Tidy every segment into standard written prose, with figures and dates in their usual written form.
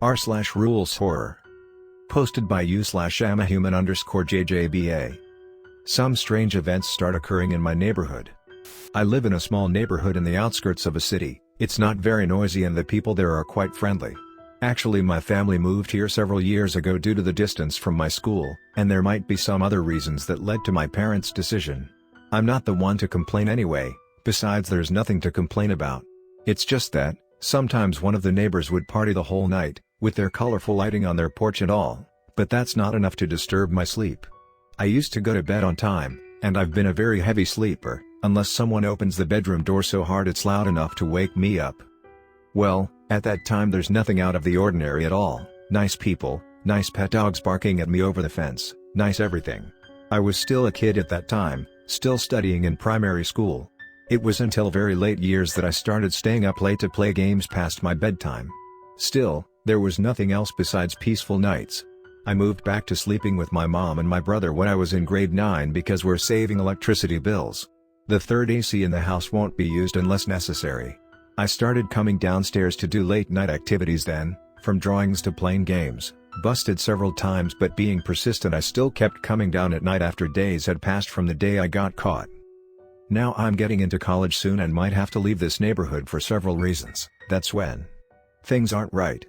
r/rules horror. Posted by u/amahuman_jjba. Some strange events start occurring in my neighborhood. I live in a small neighborhood in the outskirts of a city. It's not very noisy and the people there are quite friendly. Actually, my family moved here several years ago due to the distance from my school, and there might be some other reasons that led to my parents' decision. I'm not the one to complain anyway, besides there's nothing to complain about. It's just that, sometimes one of the neighbors would party the whole night, with their colorful lighting on their porch and all, but that's not enough to disturb my sleep. I used to go to bed on time, and I've been a very heavy sleeper, unless someone opens the bedroom door so hard it's loud enough to wake me up. Well, at that time there's nothing out of the ordinary at all. Nice people, nice pet dogs barking at me over the fence, nice everything. I was still a kid at that time, still studying in primary school. It was until very late years that I started staying up late to play games past my bedtime. Still, there was nothing else besides peaceful nights. I moved back to sleeping with my mom and my brother when I was in grade 9 because we're saving electricity bills. The third AC in the house won't be used unless necessary. I started coming downstairs to do late night activities then, from drawings to playing games, busted several times but being persistent I still kept coming down at night after days had passed from the day I got caught. Now I'm getting into college soon and might have to leave this neighborhood for several reasons. That's when things aren't right.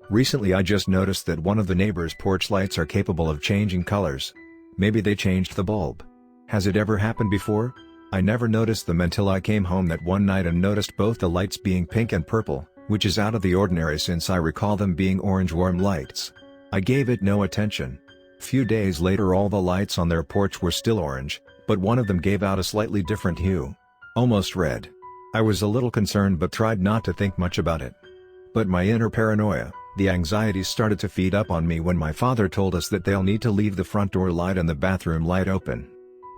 Recently I just noticed that one of the neighbor's porch lights are capable of changing colors. Maybe they changed the bulb. Has it ever happened before? I never noticed them until I came home that one night and noticed both the lights being pink and purple, which is out of the ordinary since I recall them being orange warm lights. I gave it no attention. Few days later all the lights on their porch were still orange, but one of them gave out a slightly different hue. Almost red. I was a little concerned but tried not to think much about it. But my inner paranoia, the anxiety started to feed up on me when my father told us that they'll need to leave the front door light and the bathroom light open.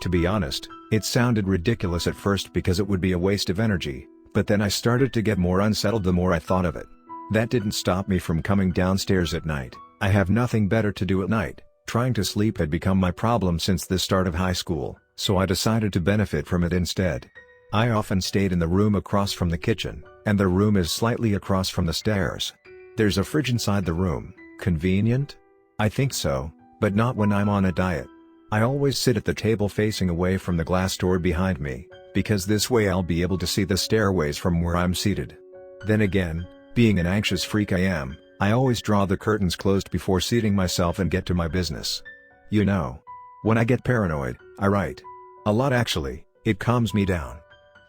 To be honest, it sounded ridiculous at first because it would be a waste of energy, but then I started to get more unsettled the more I thought of it. That didn't stop me from coming downstairs at night. I have nothing better to do at night. Trying to sleep had become my problem since the start of high school, so I decided to benefit from it instead. I often stayed in the room across from the kitchen, and the room is slightly across from the stairs. There's a fridge inside the room. Convenient? I think so, but not when I'm on a diet. I always sit at the table facing away from the glass door behind me, because this way I'll be able to see the stairways from where I'm seated. Then again, being an anxious freak I am, I always draw the curtains closed before seating myself and get to my business. You know, when I get paranoid, I write. A lot actually, it calms me down.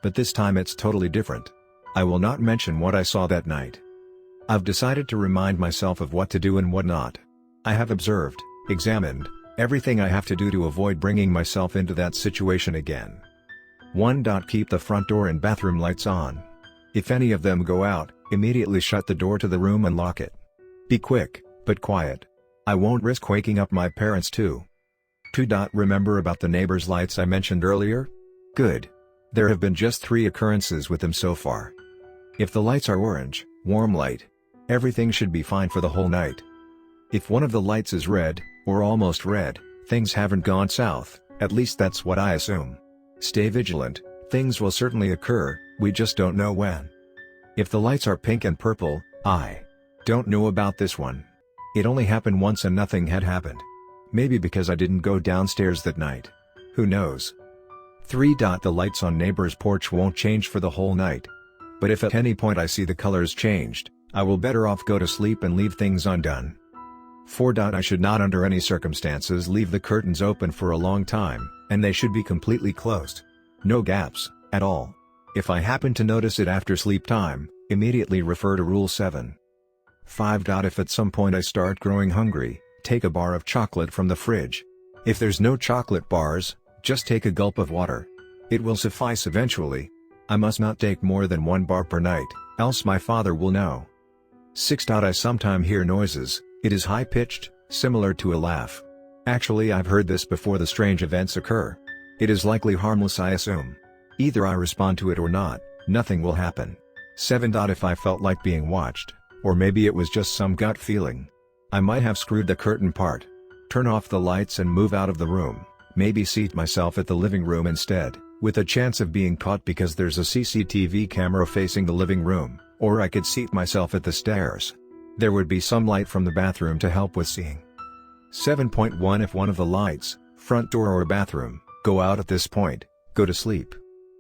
But this time it's totally different. I will not mention what I saw that night. I've decided to remind myself of what to do and what not. I have observed, examined, everything I have to do to avoid bringing myself into that situation again. 1. Keep the front door and bathroom lights on. If any of them go out, immediately shut the door to the room and lock it. Be quick, but quiet. I won't risk waking up my parents too. 2. Remember about the neighbor's lights I mentioned earlier? Good. There have been just 3 occurrences with them so far. If the lights are orange, warm light, everything should be fine for the whole night. If one of the lights is red, or almost red, things haven't gone south, at least that's what I assume. Stay vigilant, things will certainly occur, we just don't know when. If the lights are pink and purple, I don't know about this one. It only happened once and nothing had happened. Maybe because I didn't go downstairs that night. Who knows? 3. The lights on neighbor's porch won't change for the whole night. But if at any point I see the colors changed, I will better off go to sleep and leave things undone. 4. I should not under any circumstances leave the curtains open for a long time, and they should be completely closed. No gaps, at all. If I happen to notice it after sleep time, immediately refer to Rule 7. 5. If at some point I start growing hungry, take a bar of chocolate from the fridge. If there's no chocolate bars, just take a gulp of water. It will suffice eventually. I must not take more than 1 bar per night, else my father will know. 6. I sometimes hear noises. It is high-pitched, similar to a laugh. Actually I've heard this before the strange events occur. It is likely harmless I assume. Either I respond to it or not, nothing will happen. 7. If I felt like being watched, or maybe it was just some gut feeling, I might have screwed the curtain part. Turn off the lights and move out of the room, maybe seat myself at the living room instead, with a chance of being caught because there's a CCTV camera facing the living room, Or I could seat myself at the stairs. There would be some light from the bathroom to help with seeing. 7.1 If one of the lights, front door or bathroom, go out at this point, go to sleep.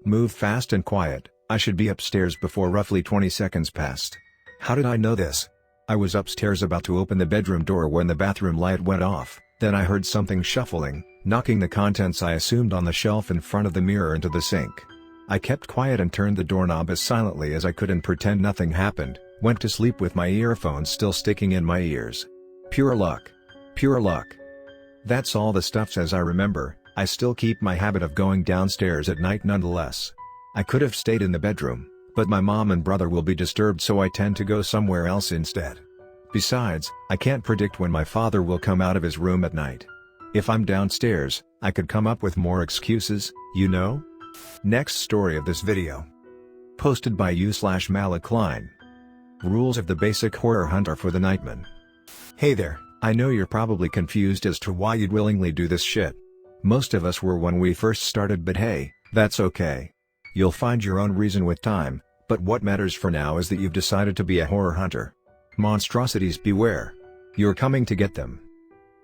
Move fast and quiet. I should be upstairs before roughly 20 seconds passed. How did I know this? I was upstairs about to open the bedroom door when the bathroom light went off, then I heard something shuffling, knocking the contents I assumed on the shelf in front of the mirror into the sink. I kept quiet and turned the doorknob as silently as I could and pretend nothing happened, went to sleep with my earphones still sticking in my ears. Pure luck. Pure luck. That's all the stuff as I remember. I still keep my habit of going downstairs at night nonetheless. I could have stayed in the bedroom, but my mom and brother will be disturbed, so I tend to go somewhere else instead. Besides, I can't predict when my father will come out of his room at night. If I'm downstairs, I could come up with more excuses, you know? Next story of this video. Posted by u/Malakline. Rules of the basic horror hunt are for the nightman. Hey there, I know you're probably confused as to why you'd willingly do this shit. Most of us were when we first started, but hey, that's okay. You'll find your own reason with time, but what matters for now is that you've decided to be a horror hunter. Monstrosities beware. You're coming to get them.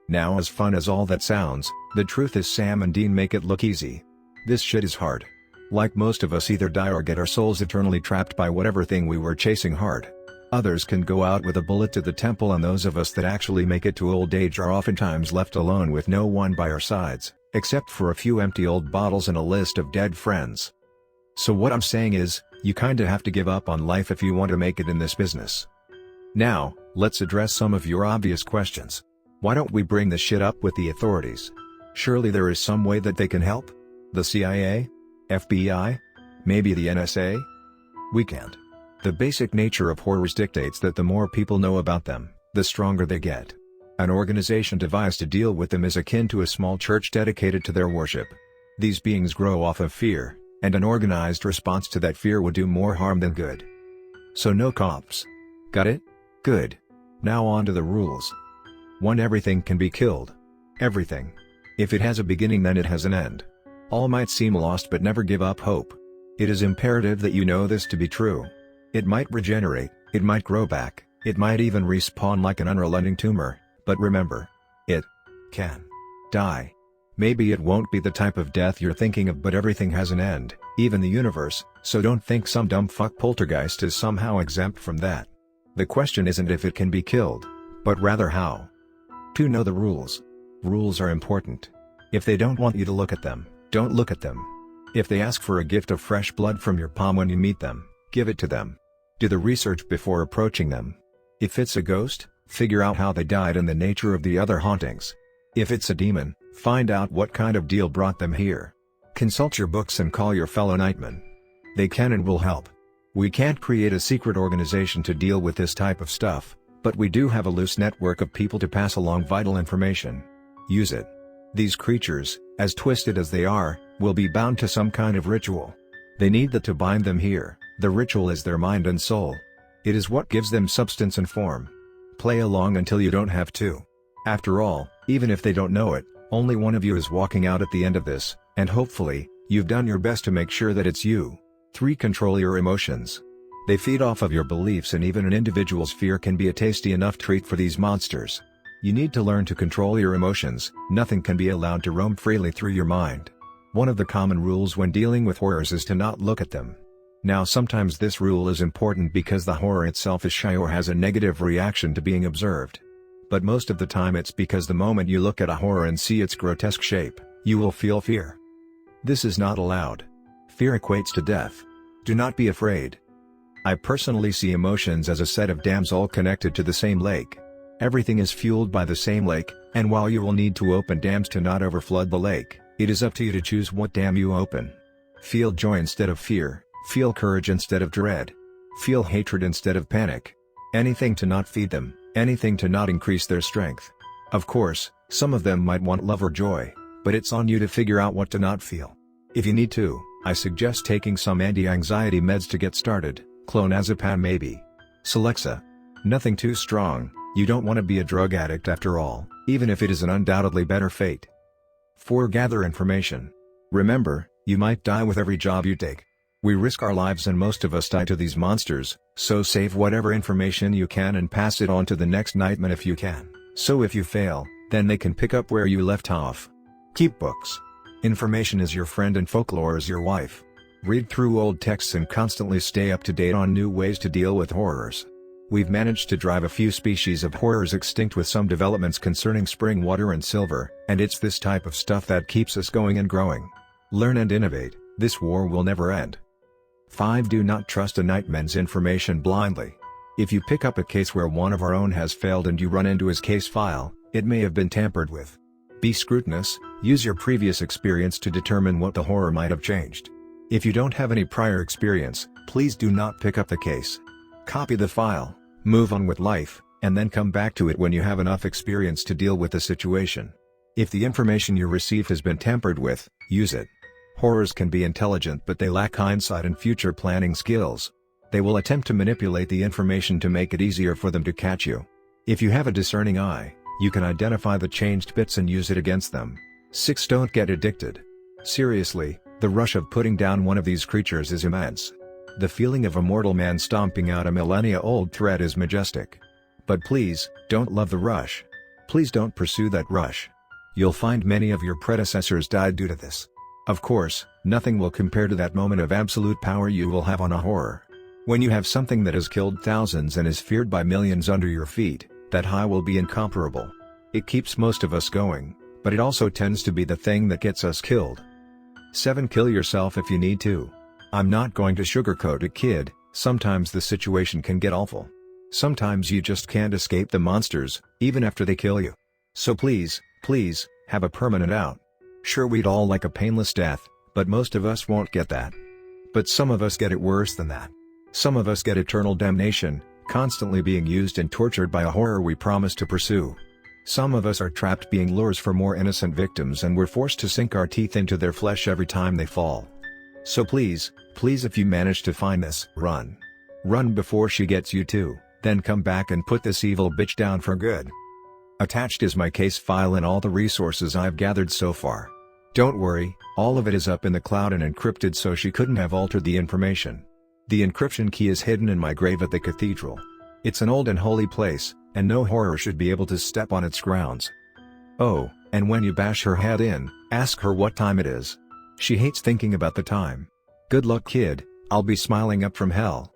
Now, as fun as all that sounds, the truth is Sam and Dean make it look easy. This shit is hard. Like most of us either die or get our souls eternally trapped by whatever thing we were chasing hard. Others can go out with a bullet to the temple, and those of us that actually make it to old age are oftentimes left alone with no one by our sides, except for a few empty old bottles and a list of dead friends. So what I'm saying is, you kinda have to give up on life if you want to make it in this business. Now, let's address some of your obvious questions. Why don't we bring this shit up with the authorities? Surely there is some way that they can help? The CIA? FBI? Maybe the NSA? We can't. The basic nature of horrors dictates that the more people know about them, the stronger they get. An organization devised to deal with them is akin to a small church dedicated to their worship. These beings grow off of fear, and an organized response to that fear would do more harm than good. So no cops. Got it? Good. Now on to the rules. 1. Everything can be killed. Everything. If it has a beginning, then it has an end. All might seem lost, but never give up hope. It is imperative that you know this to be true. It might regenerate, it might grow back, it might even respawn like an unrelenting tumor, but remember, it can die. Maybe it won't be the type of death you're thinking of, but everything has an end, even the universe, so don't think some dumb fuck poltergeist is somehow exempt from that. The question isn't if it can be killed, but rather how. 2. Know the rules. Rules are important. If they don't want you to look at them, don't look at them. If they ask for a gift of fresh blood from your palm when you meet them, give it to them. Do the research before approaching them. If it's a ghost, figure out how they died and the nature of the other hauntings. If it's a demon, find out what kind of deal brought them here. Consult your books and call your fellow nightmen. They can and will help. We can't create a secret organization to deal with this type of stuff, but we do have a loose network of people to pass along vital information. Use it. These creatures, as twisted as they are, will be bound to some kind of ritual. They need that to bind them here. The ritual is their mind and soul. It is what gives them substance and form. Play along until you don't have to. After all, even if they don't know it, only one of you is walking out at the end of this, and hopefully, you've done your best to make sure that it's you. 3. Control your emotions. They feed off of your beliefs, and even an individual's fear can be a tasty enough treat for these monsters. You need to learn to control your emotions. Nothing can be allowed to roam freely through your mind. One of the common rules when dealing with horrors is to not look at them. Now, sometimes this rule is important because the horror itself is shy or has a negative reaction to being observed. But most of the time it's because the moment you look at a horror and see its grotesque shape, you will feel fear. This is not allowed. Fear equates to death. Do not be afraid. I personally see emotions as a set of dams all connected to the same lake. Everything is fueled by the same lake, and while you will need to open dams to not overflood the lake, it is up to you to choose what dam you open. Feel joy instead of fear. Feel courage instead of dread. Feel hatred instead of panic. Anything to not feed them, anything to not increase their strength. Of course, some of them might want love or joy, but it's on you to figure out what to not feel. If you need to, I suggest taking some anti-anxiety meds to get started, clonazepam maybe. Celexa. Nothing too strong, you don't want to be a drug addict after all, even if it is an undoubtedly better fate. 4. Gather information. Remember, you might die with every job you take. We risk our lives and most of us die to these monsters, so save whatever information you can and pass it on to the next nightman if you can. So if you fail, then they can pick up where you left off. Keep books. Information is your friend and folklore is your wife. Read through old texts and constantly stay up to date on new ways to deal with horrors. We've managed to drive a few species of horrors extinct with some developments concerning spring water and silver, and it's this type of stuff that keeps us going and growing. Learn and innovate, this war will never end. 5. Do not trust a nightman's information blindly. If you pick up a case where one of our own has failed and you run into his case file, it may have been tampered with. Be scrutinous, use your previous experience to determine what the horror might have changed. If you don't have any prior experience, please do not pick up the case. Copy the file, move on with life, and then come back to it when you have enough experience to deal with the situation. If the information you received has been tampered with, use it. Horrors can be intelligent but they lack hindsight and future planning skills. They will attempt to manipulate the information to make it easier for them to catch you. If you have a discerning eye, you can identify the changed bits and use it against them. 6. Don't get addicted. Seriously, the rush of putting down one of these creatures is immense. The feeling of a mortal man stomping out a millennia-old threat is majestic. But please, don't love the rush. Please don't pursue that rush. You'll find many of your predecessors died due to this. Of course, nothing will compare to that moment of absolute power you will have on a horror. When you have something that has killed thousands and is feared by millions under your feet, that high will be incomparable. It keeps most of us going, but it also tends to be the thing that gets us killed. 7. Kill yourself if you need to. I'm not going to sugarcoat it, kid, sometimes the situation can get awful. Sometimes you just can't escape the monsters, even after they kill you. So please, have a permanent out. Sure, we'd all like a painless death, but most of us won't get that. But some of us get it worse than that. Some of us get eternal damnation, constantly being used and tortured by a horror we promised to pursue. Some of us are trapped being lures for more innocent victims and we're forced to sink our teeth into their flesh every time they fall. So please, if you manage to find this, run. Run before she gets you too, then come back and put this evil bitch down for good. Attached is my case file and all the resources I've gathered so far. Don't worry, all of it is up in the cloud and encrypted so she couldn't have altered the information. The encryption key is hidden in my grave at the cathedral. It's an old and holy place, and no horror should be able to step on its grounds. Oh, and when you bash her head in, ask her what time it is. She hates thinking about the time. Good luck, kid, I'll be smiling up from hell.